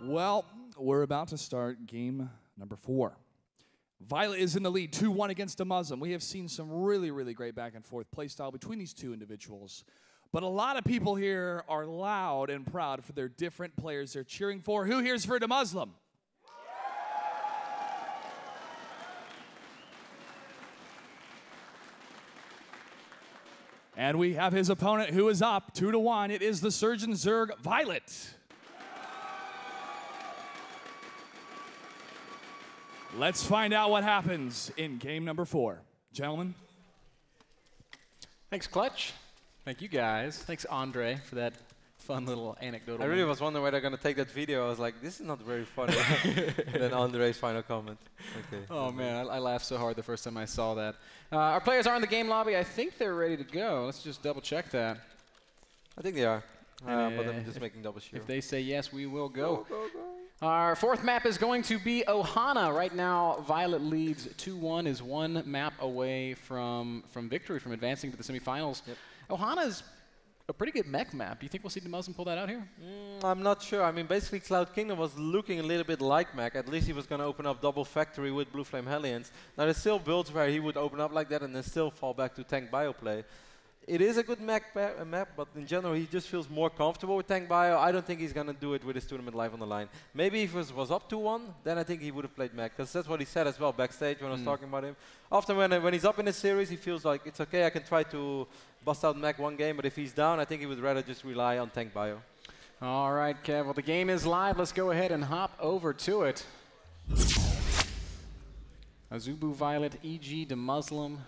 Well, we're about to start game number 4. Violet is in the lead, 2-1 against Demuslim. We have seen some really, really great back and forth play style between these two individuals. But a lot of people here are loud and proud for their different players they're cheering for. Who here's for Demuslim? And we have his opponent who is up 2-1. It is the Surgeon Zerg Violet. Let's find out what happens in game number 4. Gentlemen. Thanks, Clutch. Thank you, guys. Thanks, Andre, for that fun little anecdotal. I really was wondering where they're going to take that video. I was like, this is not very funny. And then Andre's final comment. Okay. Oh, man, I laughed so hard the first time I saw that. Our players are in the game lobby. I think they're ready to go. Let's just double check that. I think they are. But I'm just making double sure. If they say yes, we will go. Go. Our fourth map is going to be Ohana. Right now, Violet leads 2-1, is one map away from victory, from advancing to the semifinals. Yep. Ohana is a pretty good mech map. Do you think we'll see Demuslim pull that out here? I'm not sure. I mean, basically, Cloud Kingdom was looking a little bit like mech. At least he was going to open up double factory with Blue Flame Hellions. Now, there's still builds where he would open up like that and then still fall back to tank bio play. It is a good map, but in general, he just feels more comfortable with tank bio. I don't think he's going to do it with his tournament live on the line. Maybe if it was up 2-1, then I think he would have played mech, because that's what he said as well backstage when I was talking about him. Often when he's up in a series, he feels like it's okay, I can try to bust out mech one game, but if he's down, I think he would rather just rely on tank bio. All right, Kev. Well, the game is live. Let's go ahead and hop over to it. Azubu Violet, EG Demuslim.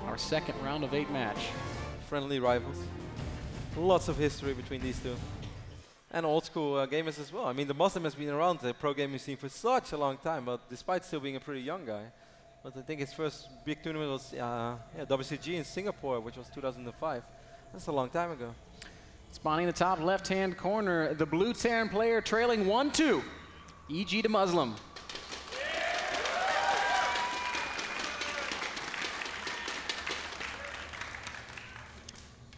Our second round of 8 match. Friendly rivals. Lots of history between these two. And old school gamers as well. I mean, the Muslim has been around the pro gaming scene for such a long time, but despite still being a pretty young guy. But I think his first big tournament was WCG in Singapore, which was 2005. That's a long time ago. Spawning in the top left-hand corner, the blue Terran player trailing 1-2. EG Demuslim.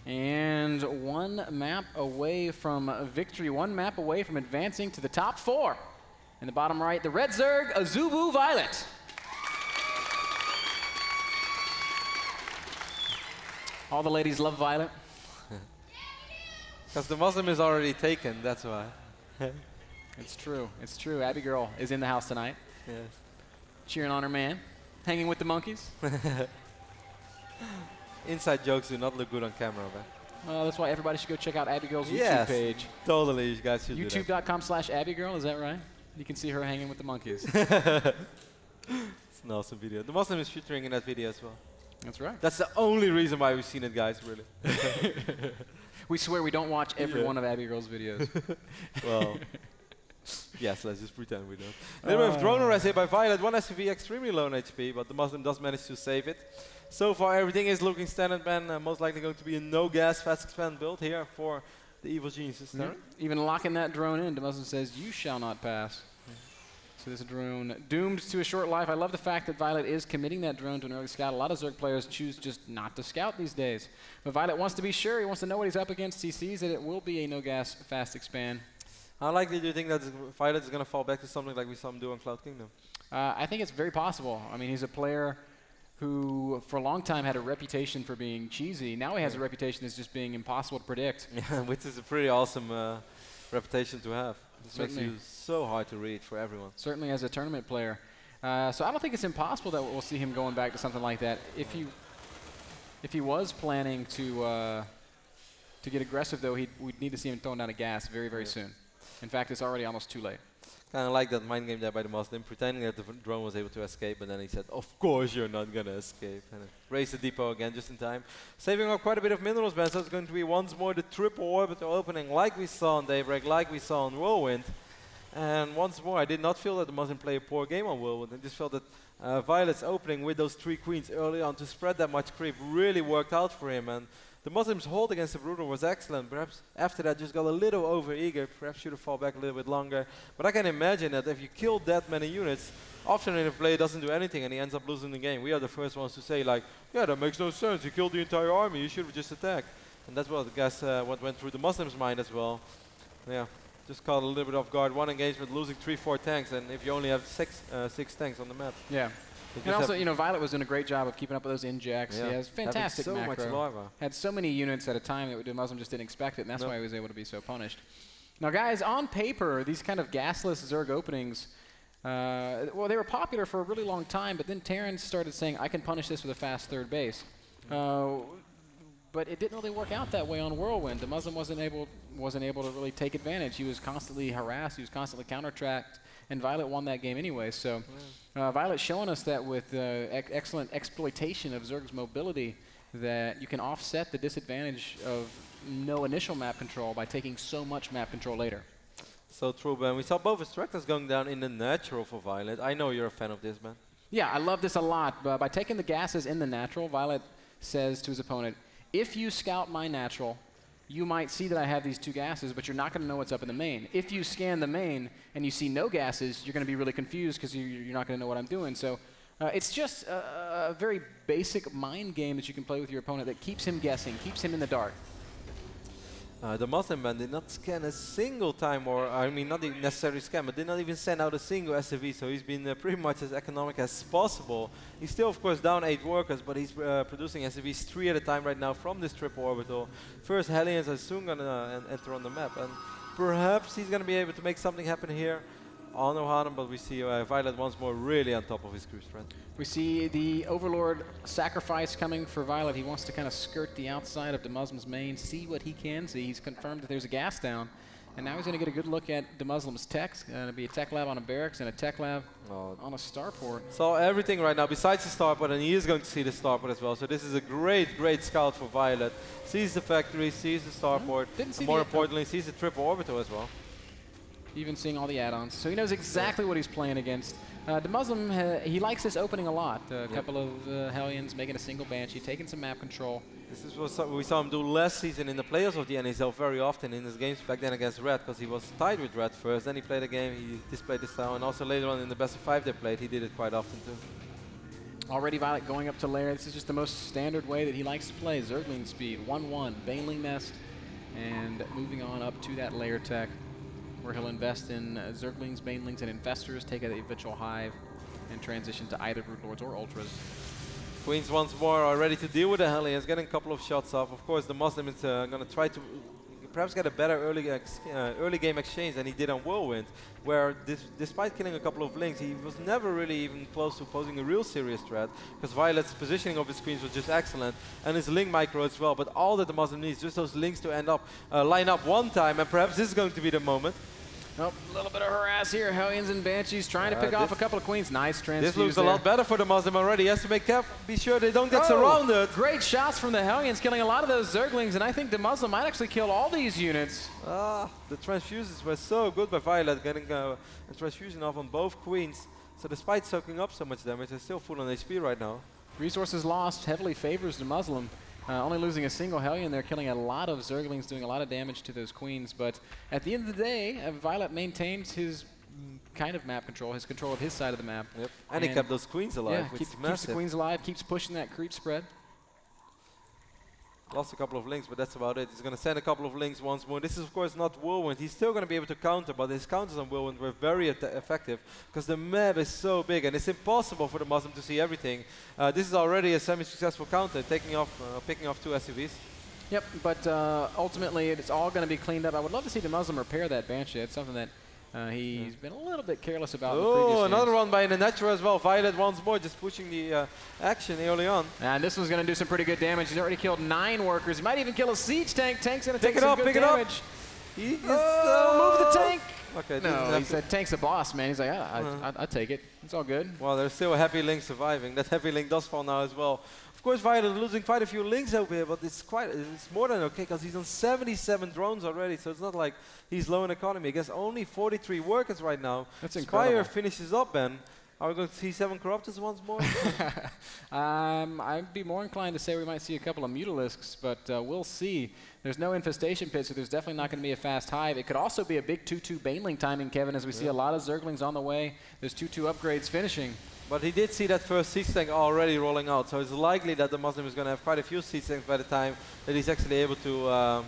And one map away from victory, one map away from advancing to the top 4. In the bottom right, the Red Zerg, Azubu Violet. All the ladies love Violet. Because the Muslim is already taken, that's why. It's true, it's true. Abby Girl is in the house tonight. Yes. Cheering on her man, hanging with the monkeys. Inside jokes do not look good on camera, man. Well, that's why everybody should go check out Abby Girl's YouTube page. Totally, you guys should YouTube.com/AbbyGirl, is that right? You can see her hanging with the monkeys. It's an awesome video. The Muslim is featuring in that video as well. That's right. That's the only reason why we've seen it, guys, really. We swear we don't watch every one of Abby Girl's videos. Well, yes, let's just pretend we don't. Then we have drone arrest here by Violet. 1 SUV, extremely low on HP, but the Muslim does manage to save it. So far, everything is looking standard, man. Most likely going to be a no-gas, fast expand build here for the Evil Geniuses. Even locking that drone in, Demuslim says, you shall not pass. So this drone doomed to a short life. I love the fact that Violet is committing that drone to an early scout. A lot of Zerg players choose just not to scout these days. But Violet wants to be sure. He wants to know what he's up against. He sees that it will be a no-gas, fast expand. How likely do you think that Violet is going to fall back to something like we saw him do on Cloud Kingdom? I think it's very possible. I mean, he's a player who for a long time had a reputation for being cheesy. Now he has a reputation as just being impossible to predict. Yeah, which is a pretty awesome reputation to have. It makes you so hard to read for everyone. Certainly as a tournament player. So I don't think it's impossible that we'll see him going back to something like that. If he was planning to get aggressive, though, we'd need to see him throwing down a gas very, very soon. In fact, it's already almost too late. Kind of like that mind game there by the Muslim, pretending that the drone was able to escape, and then he said, of course you're not going to escape. And raised the depot again just in time. Saving up quite a bit of minerals, man, so it's going to be once more the triple orbital opening like we saw on Daybreak, like we saw on Whirlwind. And once more, I did not feel that the Muslim played a poor game on Whirlwind. I just felt that Violet's opening with those 3 queens early on to spread that much creep really worked out for him. And the Muslims' hold against the Brutal was excellent. Perhaps after that just got a little over-eager. Perhaps should have fought back a little bit longer. But I can imagine that if you kill that many units, often in a play doesn't do anything and he ends up losing the game. We are the first ones to say, like, yeah, that makes no sense. You killed the entire army. You should have just attacked. And that's what, I guess, what went through the Muslims' mind as well. Yeah. Just caught a little bit off guard. One engagement, losing 3-4 tanks, and if you only have six tanks on the map. Yeah. And also, you know, Violet was doing a great job of keeping up with those injects. Yeah. He has fantastic so macro. much lava. Had so many units at a time that Demuslim just didn't expect it, and that's why he was able to be so punished. Now, guys, on paper, these kind of gasless Zerg openings, well, they were popular for a really long time, but then Terran started saying, I can punish this with a fast third base. But it didn't really work out that way on Whirlwind. Demuslim wasn't able to really take advantage. He was constantly harassed. He was constantly counter-tracked, and Violet won that game anyway. So Violet's showing us that with excellent exploitation of Zerg's mobility, that you can offset the disadvantage of no initial map control by taking so much map control later. So true, Ben. We saw both extractors going down in the natural for Violet. I know you're a fan of this, man. Yeah, I love this a lot. By taking the gases in the natural, Violet says to his opponent, if you scout my natural, you might see that I have these 2 gases, but you're not going to know what's up in the main. If you scan the main and you see no gases, you're going to be really confused because you're not going to know what I'm doing. So it's just a very basic mind game that you can play with your opponent that keeps him guessing, keeps him in the dark. The Muslim man did not scan a single time, or I mean not even necessarily scan, but did not even send out a single SCV, so he's been pretty much as economic as possible. He's still of course down 8 workers, but he's producing SCVs 3 at a time right now from this triple orbital. First Hellions are soon going to enter on the map, and perhaps he's going to be able to make something happen here on Ohana, but we see Violet once more really on top of his creep threat. We see the Overlord sacrifice coming for Violet. He wants to kind of skirt the outside of Demuslim's main, see what he can see. He's confirmed that there's a gas down, and now he's going to get a good look at Demuslim's techs. Going to be a tech lab on a barracks and a tech lab on a starport. So everything right now besides the starport, and he is going to see the starport as well. So this is a great, great scout for Violet. Sees the factory, sees the starport, and more importantly, sees the triple orbital as well. Even seeing all the add-ons. So he knows exactly what he's playing against. Demuslim, he likes this opening a lot. A couple of Hellions making a single Banshee, taking some map control. This is what we saw him do last season in the playoffs of the NASL very often in his games back then against Red, because he was tied with Red first, then he played a game, he displayed this style, and also later on in the best of 5 they played, he did it quite often too. Already Violet going up to lair. This is just the most standard way that he likes to play. Zergling speed, 1-1, Baneling Nest, and moving on up to that lair tech, where he'll invest in Zerglings, Banelings, and Infestors, take a Vitriol Hive, and transition to either Broodlords or Ultras. Queens once more are ready to deal with the Hellions, getting a couple of shots off. Of course, the Muslim is going to try to perhaps get a better early game exchange than he did on Whirlwind, where despite killing a couple of links, he was never really even close to posing a real serious threat, because Violet's positioning of his queens was just excellent, and his link micro as well. But all that the Muslim needs, just those links to end up, line up one time, and perhaps this is going to be the moment. Oh, a little bit of harass here. Hellions and Banshees trying to pick off a couple of queens. Nice transfuse. This looks a lot better for the Muslim already. He has to be sure they don't get surrounded. Great shots from the Hellions, killing a lot of those Zerglings, and I think the Muslim might actually kill all these units. The transfuses were so good by Violet, getting a transfusion off on both queens. So despite soaking up so much damage, they're still full on HP right now. Resources lost heavily favors the Muslim. Only losing a single Hellion, they're killing a lot of Zerglings, doing a lot of damage to those queens. But at the end of the day, Violet maintains his kind of map control, his control of his side of the map. Yep. And he kept those queens alive, yeah, which is keeps the queens alive, keeps pushing that creep spread. Lost a couple of links, but that's about it. He's going to send a couple of links once more. This is, of course, not Whirlwind. He's still going to be able to counter, but his counters on Whirlwind were very effective, because the map is so big, and it's impossible for the Muslim to see everything. This is already a semi-successful counter, picking off 2 SCVs. Yep, but ultimately, it's all going to be cleaned up. I would love to see the Muslim repair that Banshee. It's something that he's been a little bit careless about in the previous games. Another one by the natural as well. Violet once more, just pushing the action early on. And this one's going to do some pretty good damage. He's already killed 9 workers. He might even kill a siege tank. Tank's going to take some good damage. He is, move the tank. Okay, no, he said tank's the boss, man. He's like, I'll take it. It's all good. Well, there's still a heavy link surviving. That heavy link does fall now as well. Of course, Violet losing quite a few links over here, but it's more than okay, because he's on 77 drones already, so it's not like he's low in economy. He gets only 43 workers right now. That's incredible. Spire finishes up, Ben. Are we going to see 7 Corruptors once more? I'd be more inclined to say we might see a couple of Mutalisks, but we'll see. There's no infestation pit, so there's definitely not going to be a fast hive. It could also be a big 2-2 Baneling timing, Kevin, as we see a lot of Zerglings on the way. There's 2-2 upgrades finishing. But he did see that first siege tank already rolling out, so it's likely that the Muslim is going to have quite a few siege tanks by the time that he's actually able to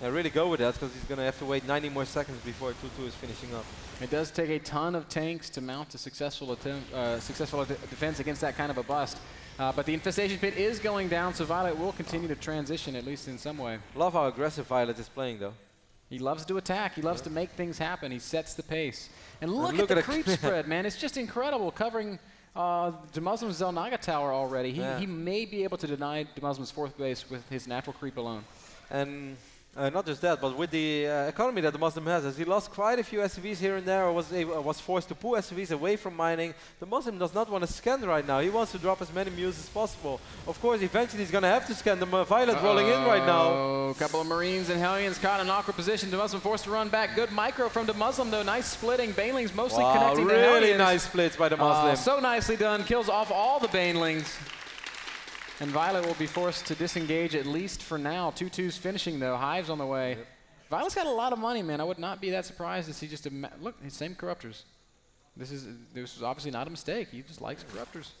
really go with that, because he's going to have to wait 90 more seconds before 2-2 is finishing up. It does take a ton of tanks to mount a successful defense against that kind of a bust. But the infestation pit is going down, so Violet will continue to transition, at least in some way. Love how aggressive Violet is playing, though. He loves to attack. He loves to make things happen. He sets the pace. And look at the creep spread, man. It's just incredible, covering Demuslim's Zelnaga tower already. He may be able to deny Demuslim's 4th base with his natural creep alone. And not just that, but with the economy that the Muslim has, as he lost quite a few SCVs here and there, or was forced to pull SCVs away from mining, the Muslim does not want to scan right now. He wants to drop as many mules as possible. Of course, eventually he's going to have to scan. The Violet rolling in right now. A couple of Marines and Hellions caught in an awkward position. The Muslim forced to run back. Good micro from the Muslim, though. Nice splitting. Banelings mostly connecting the Hellions. Really nice splits by the Muslim. So nicely done. Kills off all the Banelings. And Violet will be forced to disengage, at least for now. 2-2's finishing, though. Hive's on the way. Yep. Violet's got a lot of money, man. I would not be that surprised to see just a... Look, his same corruptors. This was obviously not a mistake. He just likes corruptors.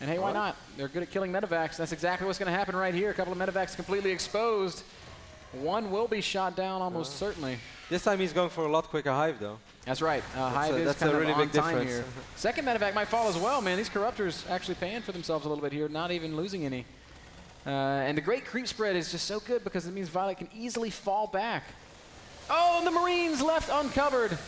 And hey, why not? They're good at killing medevacs. That's exactly what's going to happen right here. A couple of medevacs completely exposed. One will be shot down almost certainly. This time he's going for a lot quicker Hive, though. That's right. Hive is kind of really on big time difference. here. Second medevac might fall as well, man. These corruptors actually paying for themselves a little bit here, not even losing any. And the great creep spread is just so good because it means Violet can easily fall back. Oh, and the Marines left uncovered.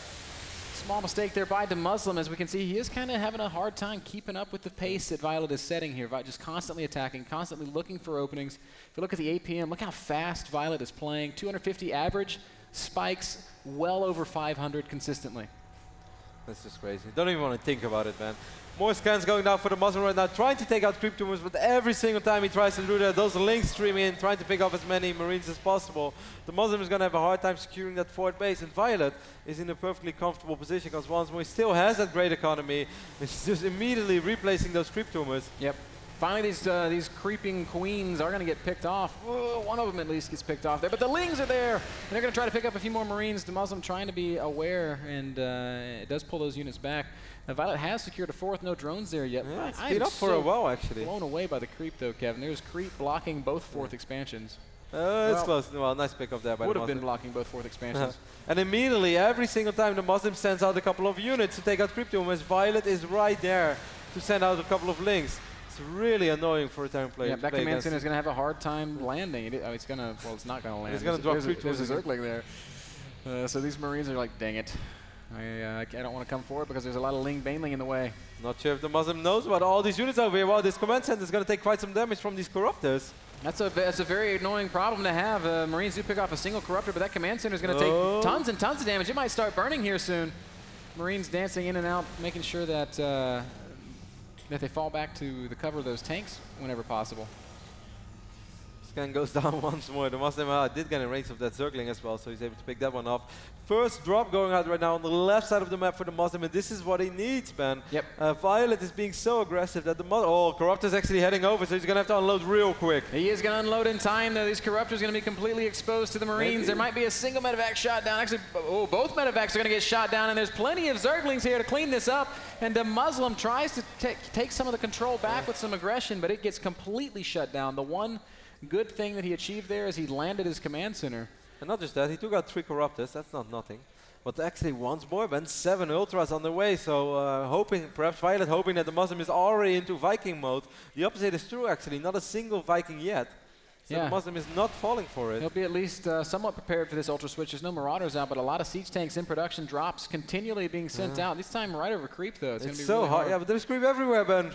Small mistake there by Demuslim. As we can see, he is kind of having a hard time keeping up with the pace that Violet is setting here. Just constantly attacking, constantly looking for openings. If you look at the APM, look how fast Violet is playing. 250 average, spikes well over 500 consistently. That's just crazy. Don't even want to think about it, man. More scans going down for the Muslim right now, trying to take out creep tumors, but every single time he tries to do that, those links stream in, trying to pick up as many Marines as possible. The Muslim is going to have a hard time securing that 4th base, and Violet is in a perfectly comfortable position because once more he still has that great economy. It's just immediately replacing those creep tumors. Yep. Finally, these creeping queens are going to get picked off. Whoa, one of them at least gets picked off there, but the Lings are there, and they're going to try to pick up a few more Marines. The Muslim trying to be aware, and it does pull those units back. Now, Violet has secured a 4th, no drones there yet. Yeah, it's speed up for a while, actually. Blown away by the creep, though, Kevin. There's creep blocking both 4th expansions. It's close. Well, nice pick up there by the Muslim. Would have been blocking both 4th expansions. And immediately, every single time the Muslim sends out a couple of units to take out creep tumors, Violet is right there to send out a couple of links. It's really annoying for a turn player. Yeah, that command center is going to have a hard time landing. It's going to, well, it's not going to land. It's going to drop creep tumors. There's a Zergling there. So these Marines are like, dang it. I don't want to come forward because there's a lot of Ling Baneling in the way. Not sure if the Muslim knows about all these units over here. Wow, this command center is going to take quite some damage from these corruptors. That's a very annoying problem to have. Marines do pick off a single corruptor, but that command center is going to take tons and tons of damage. It might start burning here soon. Marines dancing in and out, making sure that that they fall back to the cover of those tanks whenever possible. Scan goes down once more. The Muslim did get a range of that Zergling as well, so he's able to pick that one off. First drop going out right now on the left side of the map for the Muslim, and this is what he needs, man. Yep. Violet is being so aggressive that the Corruptor's actually heading over, so he's going to have to unload real quick. He is going to unload in time, though. These Corruptors are going to be completely exposed to the Marines. Maybe. There might be a single medevac shot down. Actually, both medevacs are going to get shot down, and there's plenty of Zerglings here to clean this up. And the Muslim tries to take some of the control back with some aggression, but it gets completely shut down. The one good thing that he achieved there is he landed his command center. And not just that, he took out 3 Corruptors, that's not nothing. But actually once more, Ben, 7 Ultras on the way, so perhaps Violet hoping that the Muslim is already into Viking mode. The opposite is true actually, not a single Viking yet. So the Muslim is not falling for it. He'll be at least somewhat prepared for this Ultra Switch. There's no Marauders out, but a lot of siege tanks in production, drops continually being sent out. This time right over creep, though. It's going to be so really hard. Yeah, but there's creep everywhere, Ben.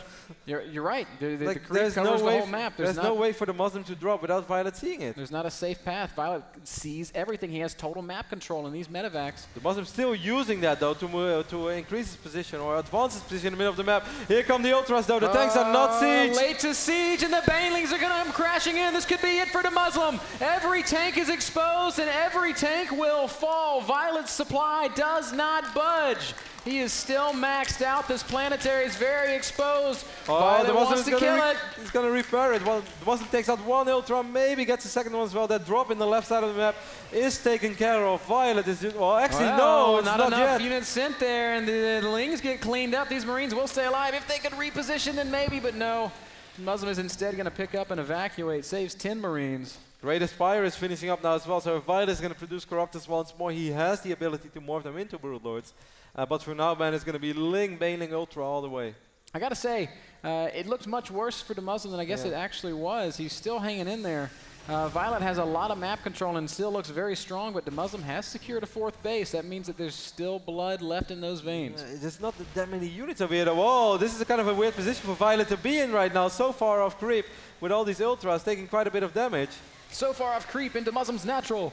You're right. The creep there's covers the whole map. There's no way for the Muslim to drop without Violet seeing it. There's not a safe path. Violet sees everything. He has total map control in these medevacs. The Muslim's still using that, though, to increase his position or advance his position in the middle of the map. Here come the Ultras, though. The tanks are not siege. Late to siege, and the Banelings are going to come crashing in. This could be it for the Muslim. Every tank is exposed, and every tank will fall. Violet's supply does not budge. He is still maxed out. This planetary is very exposed. Violet wants to kill it. He's going to repair it. Well, the Muslim takes out 1 Ultra, maybe gets the second one as well. That drop in the left side of the map is taken care of. Violet is, well, actually, no, it's not enough yet. Units sent there, and the Lings get cleaned up. These Marines will stay alive. If they could reposition, then maybe, but no. Muslim is instead going to pick up and evacuate. Saves 10 Marines. Great Aspire is finishing up now as well, so if Violet is going to produce Corruptors once more, he has the ability to morph them into Broodlords. But for now, man, it's going to be Ling, Bailing, Ultra all the way. I gotta say, it looked much worse for Demuslim than I guess it actually was. He's still hanging in there. Violet has a lot of map control and still looks very strong, but Demuslim has secured a 4th base. That means that there's still blood left in those veins. There's not that many units over here though. Whoa, this is a kind of a weird position for Violet to be in right now. So far off creep with all these Ultras taking quite a bit of damage. So far off creep into Muslim's natural.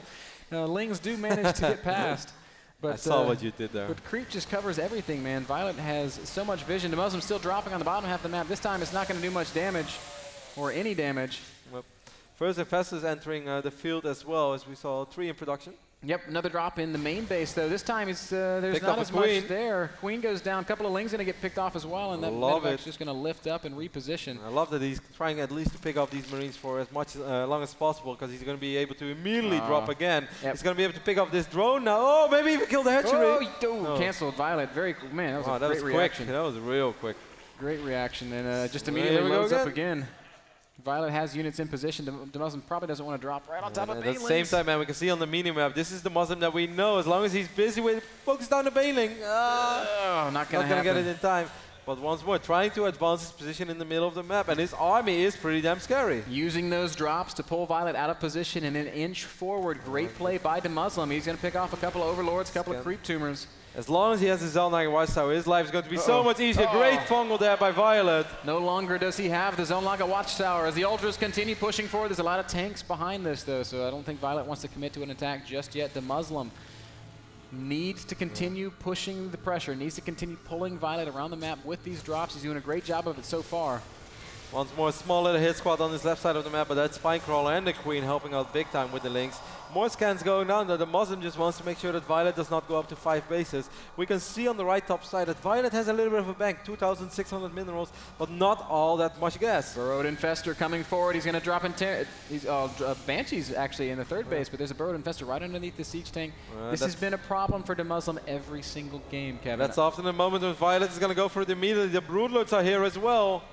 Lings do manage to get past. But, I saw what you did there. But creep just covers everything, man. Violet has so much vision. Demuslim's still dropping on the bottom half of the map. This time it's not going to do much damage, or any damage. Well, first Infestors entering the field as well, as we saw 3 in production. Yep, another drop in the main base, though. This time it's, there's Picked not up as a much Queen. there. Queen goes down. A couple of Lings going to get picked off as well, and that medevac's just going to lift up and reposition. I love that he's trying at least to pick up these Marines for as much long as possible, because he's going to be able to immediately drop again. Yep. He's going to be able to pick up this drone now. Oh, maybe even kill the hatchery. Oh, canceled Violet. Very cool. Man, that was a great reaction. Quick. That was real quick. Great reaction, and just immediately loads up again. Violet has units in position. Demuslim probably doesn't want to drop right on top of Bailings. At the same time, man, we can see on the mini-map, this is the Muslim that we know. As long as he's busy with focus down the Bailing, not going to get it in time. But once more, trying to advance his position in the middle of the map, and his army is pretty damn scary. Using those drops to pull Violet out of position and an inch forward. Great play by Demuslim. He's going to pick off a couple of Overlords, a couple of Creep Tumors. As long as he has his Zone Watchtower, his life is going to be so much easier. Great fungal there by Violet. No longer does he have the Zone Watchtower. As the Ultras continue pushing forward, there's a lot of tanks behind this, though, so I don't think Violet wants to commit to an attack just yet. Demuslim needs to continue pushing the pressure, needs to continue pulling Violet around the map with these drops. He's doing a great job of it so far. Once more, small little hit squad on this left side of the map, but that Spinecrawler and the Queen helping out big time with the Lynx. More scans going down, though. The Muslim just wants to make sure that Violet does not go up to 5 bases. We can see on the right top side that Violet has a little bit of a bank, 2,600 minerals, but not all that much gas. Burrowed Infestor coming forward. He's going to drop in. Banshee's actually in the 3rd base, but there's a Burrowed Infestor right underneath the siege tank. This has been a problem for Demuslim every single game, Kevin. That's often the moment when Violet is going to go for it immediately. The Broodlords are here as well.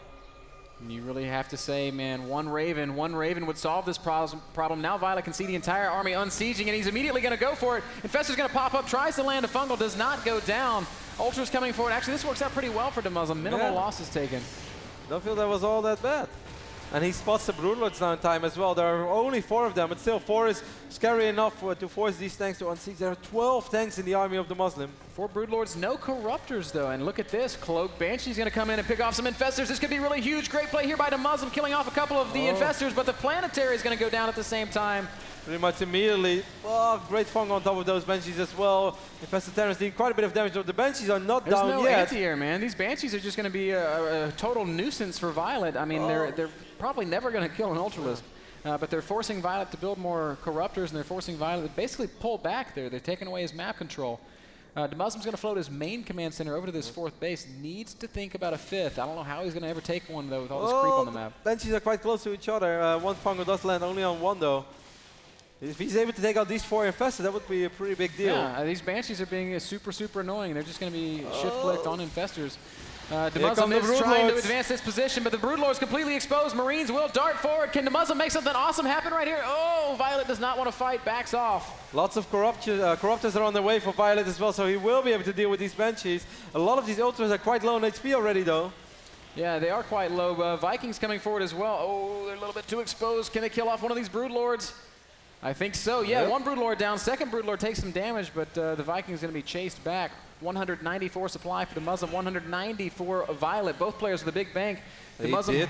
You really have to say, man, one Raven would solve this problem. Now Violet can see the entire army unsieging, and he's immediately going to go for it. Infestor's going to pop up, tries to land a fungal, does not go down. Ultra's coming forward. Actually, this works out pretty well for Demuslim. Minimal losses taken. Don't feel that was all that bad. And he spots the Broodlords now in time as well. There are only 4 of them, but still 4 is scary enough to force these tanks to unsiege. There are 12 tanks in the army of the Muslim. 4 Broodlords, no Corruptors though. And look at this, Cloak Banshee's gonna come in and pick off some Infestors. This could be really huge. Great play here by the Muslim, killing off a couple of the Infestors, but the Planetary is gonna go down at the same time. Pretty much immediately. Oh, great fung on top of those Banshees as well. Infested Terrans did quite a bit of damage, but the Banshees are not down yet. There's no anti-air, man. These Banshees are just going to be a total nuisance for Violet. I mean, they're probably never going to kill an Ultralisk, but they're forcing Violet to build more Corruptors, and they're forcing Violet to basically pull back there. They're taking away his map control. Demuslim's going to float his main command center over to this 4th base. Needs to think about a 5th. I don't know how he's going to ever take one, though, with all this creep on the map. Banshees are quite close to each other. One fungal does land only on 1, though. If he's able to take out these 4 Infested, that would be a pretty big deal. Yeah, these Banshees are being super annoying. They're just going to be shift-clicked on Infestors. Demuslim is trying to advance this position, but the Broodlord's completely exposed. Marines will dart forward. Can Demuslim make something awesome happen right here? Oh, Violet does not want to fight, backs off. Lots of Corruptors are on the way for Violet as well, so he will be able to deal with these Banshees. A lot of these Ultras are quite low on HP already, though. Yeah, they are quite low. Vikings coming forward as well. Oh, they're a little bit too exposed. Can they kill off one of these Broodlords? I think so. Yeah, 1 Broodlord down. 2nd Broodlord takes some damage, but the Vikings going to be chased back. 194 supply for the Muslim, 190 for Violet. Both players with a big bank. The Muslim he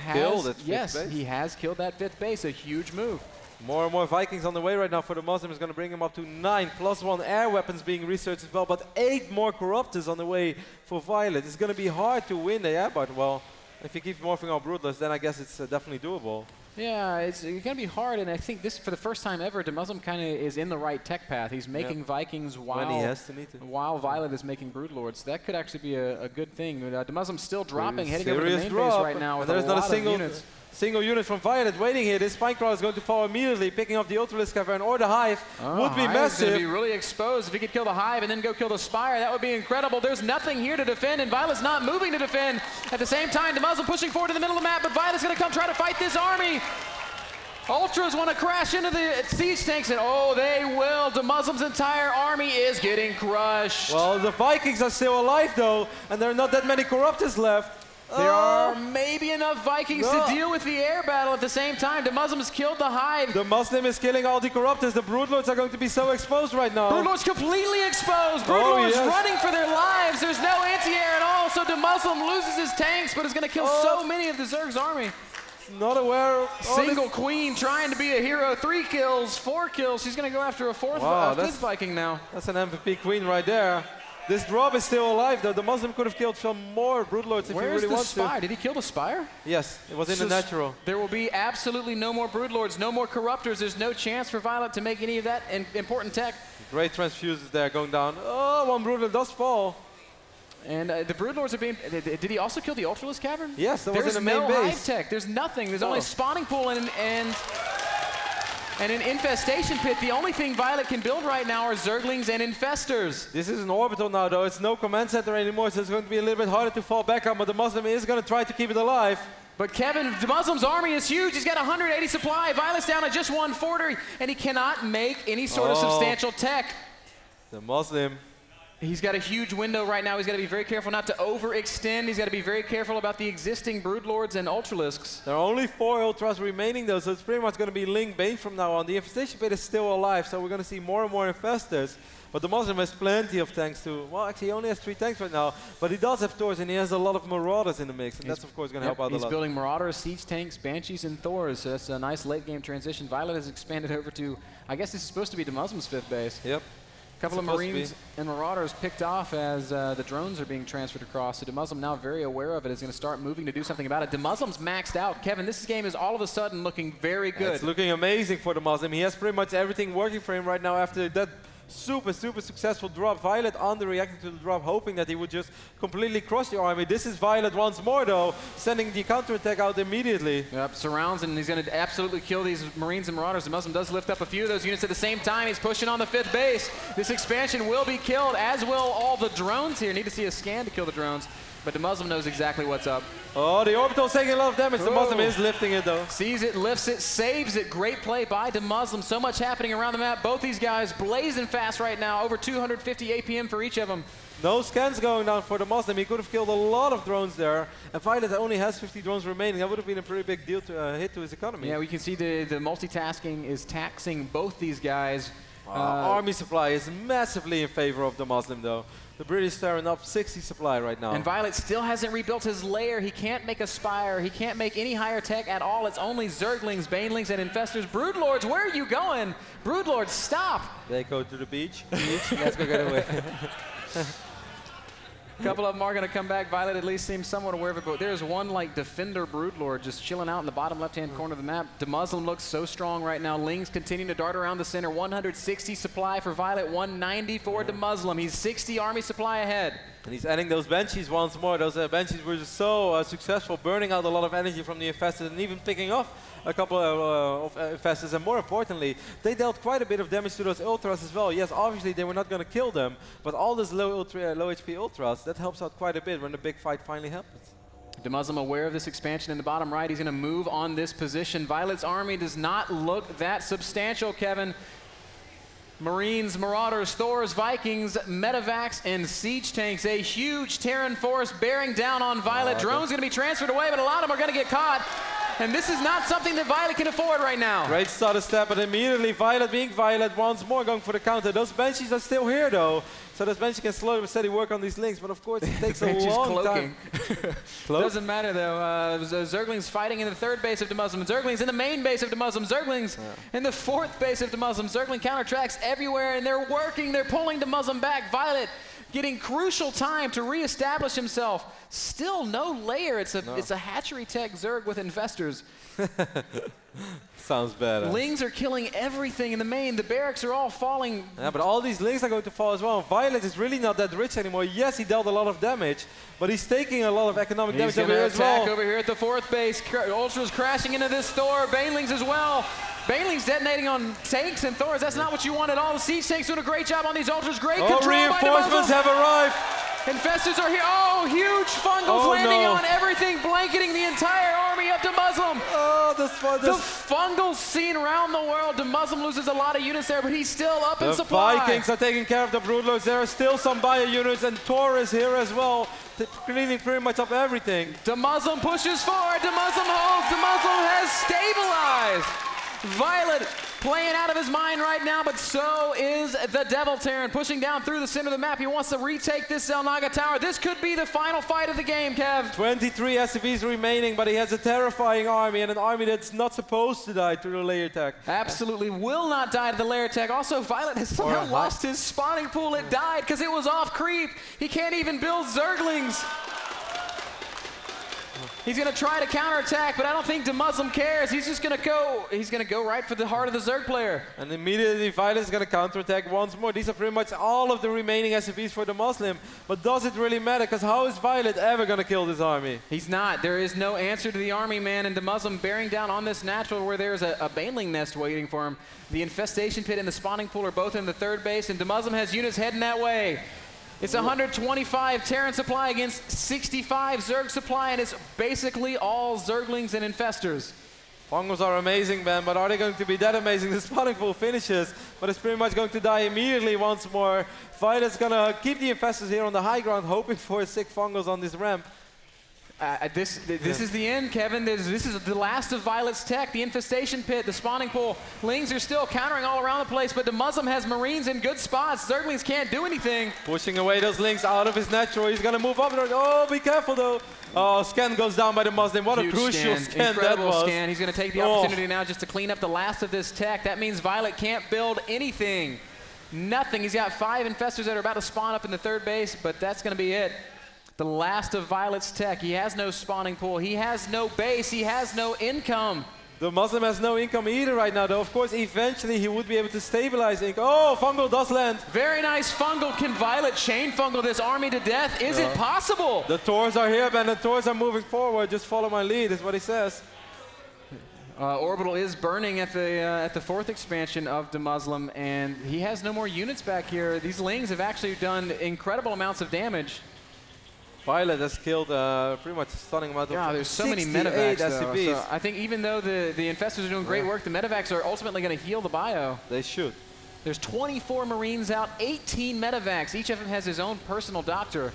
has killed that 5th base. A huge move. More and more Vikings on the way right now for the Muslim. Is going to bring him up to 9, +1 air weapons being researched as well, but 8 more Corruptors on the way for Violet. It's going to be hard to win the air, but well, if you keep morphing on Broodlords, then I guess it's definitely doable. Yeah, it's going to be hard, and I think this, for the first time ever, Demuslim kind of is in the right tech path. He's making Vikings while Violet is making Broodlords. That could actually be a good thing. Demuslim's still dropping, heading over to the main base right now with a lot of units. Single unit from Violet waiting here. This Spinecrawler is going to fall immediately, picking up the Ultralisk Cavern or the Hive. Would be massive. Going to be really exposed. If he could kill the Hive and then go kill the Spire, that would be incredible. There's nothing here to defend, and Violet's not moving to defend. At the same time, Demuslim pushing forward to the middle of the map, but Violet's going to come try to fight this army. Ultras want to crash into the siege tanks, and oh, they will. Demuslim's entire army is getting crushed. Well, the Vikings are still alive, though, and there are not that many Corruptors left. There are maybe enough Vikings to deal with the air battle at the same time. Demuslim's killed the hive. The Muslim is killing all the Corruptors. The Broodlords are going to be so exposed right now. Broodlord's completely exposed. Broodlord's running for their lives. There's no anti-air at all, so Demuslim loses his tanks, but is going to kill so many of the Zerg's army. Not aware of Single queen trying to be a hero. 3 kills, 4 kills. She's going to go after a fifth Viking now. That's an MVP queen right there. This drop is still alive, though. The Muslim could have killed some more Broodlords if he really wants to. Where's the Spire? Did he kill the Spire? Yes, it was in the natural. There will be absolutely no more Broodlords, no more Corruptors. There's no chance for Violet to make any of that important tech. Great transfuses there going down. Oh, one Broodlord does fall. And the Broodlords are being... Did he also kill the Ultralisk Cavern? Yes, that was in the main base. There's no hive tech. There's nothing. There's only spawning pool and an infestation pit. The only thing Violet can build right now are Zerglings and Infestors. This is an orbital now, though. It's no command center anymore, so it's going to be a little bit harder to fall back on, but the Muslim is going to try to keep it alive. But Kevin, the Muslim's army is huge. He's got 180 supply. Violet's down to just 1 forter, and he cannot make any sort of substantial tech. The Muslim. He's got a huge window right now. He's got to be very careful not to overextend. He's got to be very careful about the existing Broodlords and Ultralisks. There are only 4 Ultras remaining, though, so it's pretty much going to be Ling Bane from now on. The Infestation Pit is still alive, so we're going to see more and more Infestors. But the Muslim has plenty of tanks too. Well, actually, he only has 3 tanks right now, but he does have Thors, and he has a lot of Marauders in the mix, and that's, of course, going to help out a lot. He's building Marauders, Siege Tanks, Banshees, and Thors, so that's a nice late-game transition. Violet has expanded over to, I guess this is supposed to be the Muslim's 5th base. Yep. A couple of Marines and Marauders picked off as the drones are being transferred across. So Demuslim, now very aware of it, is going to start moving to do something about it. Demuslim's maxed out. Kevin, this game is all of a sudden looking very good. It's looking amazing for Demuslim. He has pretty much everything working for him right now after that super successful drop. Violet underreacting to the drop, hoping that he would just completely crush the army. This is Violet once more, though, sending the counterattack out immediately. Yep, surrounds, and he's going to absolutely kill these Marines and Marauders. The Muslim does lift up a few of those units at the same time. He's pushing on the 5th base. This expansion will be killed, as will all the drones here. Need to see a scan to kill the drones, but the Muslim knows exactly what's up. Oh, the orbital is taking a lot of damage. The Muslim is lifting it, though. Sees it, lifts it, saves it. Great play by Demuslim. So much happening around the map. Both these guys blazing fast right now. Over 250 APM for each of them. No scans going down for the Muslim. He could have killed a lot of drones there. And Violet only has 50 drones remaining. That would have been a pretty big deal to hit to his economy. Yeah, we can see the multitasking is taxing both these guys. Army supply is massively in favor of the Muslim, though. The British staring up 60 supply right now. And Violet still hasn't rebuilt his lair. He can't make a Spire. He can't make any higher tech at all. It's only Zerglings, Banelings, and Infestors. Broodlords, where are you going? Broodlords, stop! They go to the beach. Let's go get away. A couple of them are going to come back. Violet at least seems somewhat aware of it, but there's one like Defender Broodlord just chilling out in the bottom left-hand corner of the map. Demuslim looks so strong right now. Lings continuing to dart around the center. 160 supply for Violet, 190 for Demuslim. He's 60 army supply ahead. And he's adding those Banshees once more. Those Banshees were just so successful, burning out a lot of energy from the Infestors and even picking off a couple of Infestors. And more importantly, they dealt quite a bit of damage to those Ultras as well. Yes, obviously they were not going to kill them, but all those low HP Ultras, that helps out quite a bit when the big fight finally happens. Demuslim aware of this expansion in the bottom right. He's going to move on this position. Violet's army does not look that substantial, Kevin. Marines, Marauders, Thors, Vikings, Medivacs, and Siege Tanks. A huge Terran force bearing down on Violet. Drones going to be transferred away, but a lot of them are going to get caught. And this is not something that Violet can afford right now. Great stutter step, but immediately Violet being Violet once more going for the counter. Those Banshees are still here, though. So those Banshees can slowly but steady work on these links, but of course it takes a long time. Doesn't matter, though. Zerglings fighting in the 3rd base of Demuslim. Zerglings in the main base of Demuslim. Zerglings in the 4th base of Demuslim. Zergling counter-tracks everywhere, and they're working. They're pulling Demuslim back. Violet getting crucial time to reestablish himself. Still no layer. It's a hatchery tech Zerg with Infestors. Sounds better. Lings are killing everything in the main. The barracks are all falling. Yeah, but all these Lings are going to fall as well. Violet is really not that rich anymore. Yes, he dealt a lot of damage, but he's taking a lot of economic damage over here as well. He's going to attack over here at the 4th base. Ultras crashing into this Thor. Banelings as well. Banelings detonating on tanks and Thors. That's not what you want at all. The Siege Tanks doing a great job on these Ultras. Great control by Demuslim. Reinforcements have arrived. Infestors are here. Oh, huge fungals landing on everything, blanketing the entire army of Demuslim. Oh, the fungals seen around the world. Demuslim loses a lot of units there, but he's still up in supply. The Vikings are taking care of the Broodlords. There are still some bio units, and Thor is here as well, cleaning pretty much up everything. Demuslim pushes forward. Demuslim holds. Demuslim has stabilized. Violet playing out of his mind right now, but so is the Devil Terran, pushing down through the center of the map. He wants to retake this Zelnaga tower. This could be the final fight of the game, Kev. 23 SCVs remaining, but he has a terrifying army, and an army that's not supposed to die to the layer attack. Absolutely will not die to the layer attack. Also, Violet has somehow lost his spawning pool. It died because it was off creep. He can't even build Zerglings. He's going to try to counterattack, but I don't think Demuslim cares. He's just going to go right for the heart of the Zerg player. And immediately Violet is going to counterattack once more. These are pretty much all of the remaining SCVs for Demuslim. But does it really matter? Because how is Violet ever going to kill this army? He's not. There is no answer to the army, man. And Demuslim bearing down on this natural where there's a baneling nest waiting for him. The infestation pit and the spawning pool are both in the third base, and Demuslim has units heading that way. It's 125 Terran supply against 65 Zerg supply, and it's basically all Zerglings and Infestors. Fungals are amazing, man, but are they going to be that amazing? The spawning pool finishes, but it's pretty much going to die immediately once more. Violet's going to keep the Infestors here on the high ground, hoping for 6 Fungals on this ramp. This is the end, Kevin. This is the last of Violet's tech. The infestation pit, the spawning pool. Lings are still countering all around the place, but Demuslim has Marines in good spots. Zerglings can't do anything. Pushing away those Lings out of his natural. He's going to move up. Oh, be careful, though. Oh, scan goes down by Demuslim. What a crucial scan that was. Scan. He's going to take the opportunity now just to clean up the last of this tech. That means Violet can't build anything. Nothing. He's got 5 Infestors that are about to spawn up in the third base, but that's going to be it. The last of Violet's tech. He has no spawning pool. He has no base. He has no income. Demuslim has no income either right now, though. Of course, eventually he would be able to stabilize income. Oh, Fungal does land. Very nice Fungal. Can Violet chain Fungal this army to death? Is it possible? The Taurs are here, man. The Taurs are moving forward. Just follow my lead is what he says. Orbital is burning at the 4th expansion of Demuslim, and he has no more units back here. These Lings have actually done incredible amounts of damage. Violet has killed pretty much a stunning amount of there's so many medevacs, SCVs. So I think even though the Infestors are doing great work, the medevacs are ultimately going to heal the bio. They should. There's 24 Marines out, 18 medevacs. Each of them has his own personal doctor.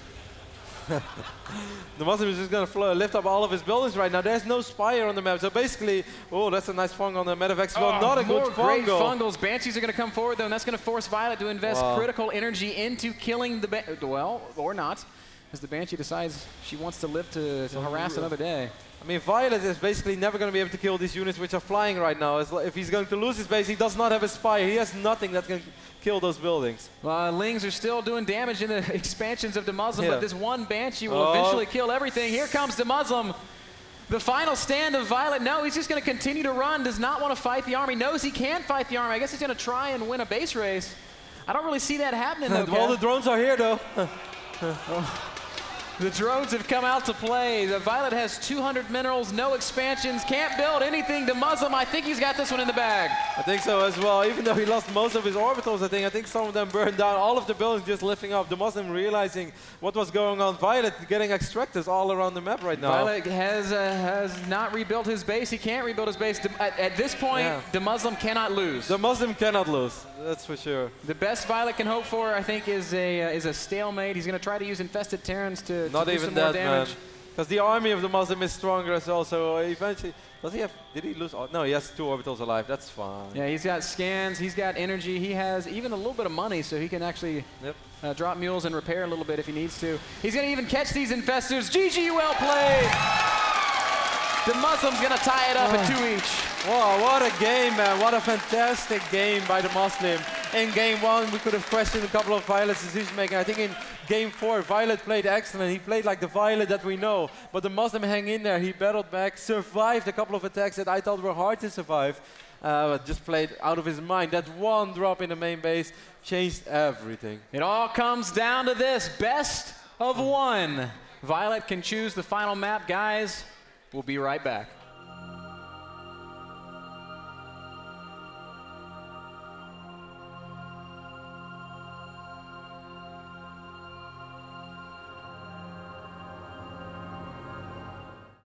Demuslim is just going to lift up all of his buildings right now. There's no Spire on the map, so basically, oh, that's a nice fungal on the medevacs. Well, not a good fungal. Great fungals. Banshees are going to come forward, though, and that's going to force Violet to invest critical energy into killing the well, or not, as the Banshee decides she wants to live to harass another day. I mean, Violet is basically never going to be able to kill these units which are flying right now. If he's going to lose his base, he does not have a Spire. He has nothing that can kill those buildings. Lings are still doing damage in the expansions of Demuslim, but this one Banshee will eventually kill everything. Here comes Demuslim. The final stand of Violet. No, he's just going to continue to run, does not want to fight the army, knows he can fight the army. I guess he's going to try and win a base race. I don't really see that happening, though, well, the drones are here, though. The drones have come out to play. The Violet has 200 minerals, no expansions, can't build anything. Demuslim, I think he's got this one in the bag. I think so as well. Even though he lost most of his orbitals, I think some of them burned down. All of the buildings just lifting up. Demuslim realizing what was going on. Violet getting extractors all around the map right now. Violet has not rebuilt his base. He can't rebuild his base. At this point, Demuslim cannot lose. Demuslim cannot lose. That's for sure. The best Violet can hope for, I think, is a stalemate. He's going to try to use infested Terrans to not do even some that, more damage. man. Because the army of Demuslim is stronger as well. So eventually, does he have? Did he lose? No, he has 2 orbitals alive. That's fine. Yeah, he's got scans. He's got energy. He has even a little bit of money, so he can actually drop mules and repair a little bit if he needs to. He's going to even catch these infestors. GG, well played. Demuslim's going to tie it up at 2 each. Wow, what a game, man. What a fantastic game by Demuslim. In game 1, we could have questioned a couple of Violet's decision making. I think in game 4, Violet played excellent. He played like the Violet that we know. But Demuslim hang in there. He battled back, survived a couple of attacks that I thought were hard to survive. But just played out of his mind. That one drop in the main base changed everything. It all comes down to this. Best of 1. Violet can choose the final map, guys. We'll be right back.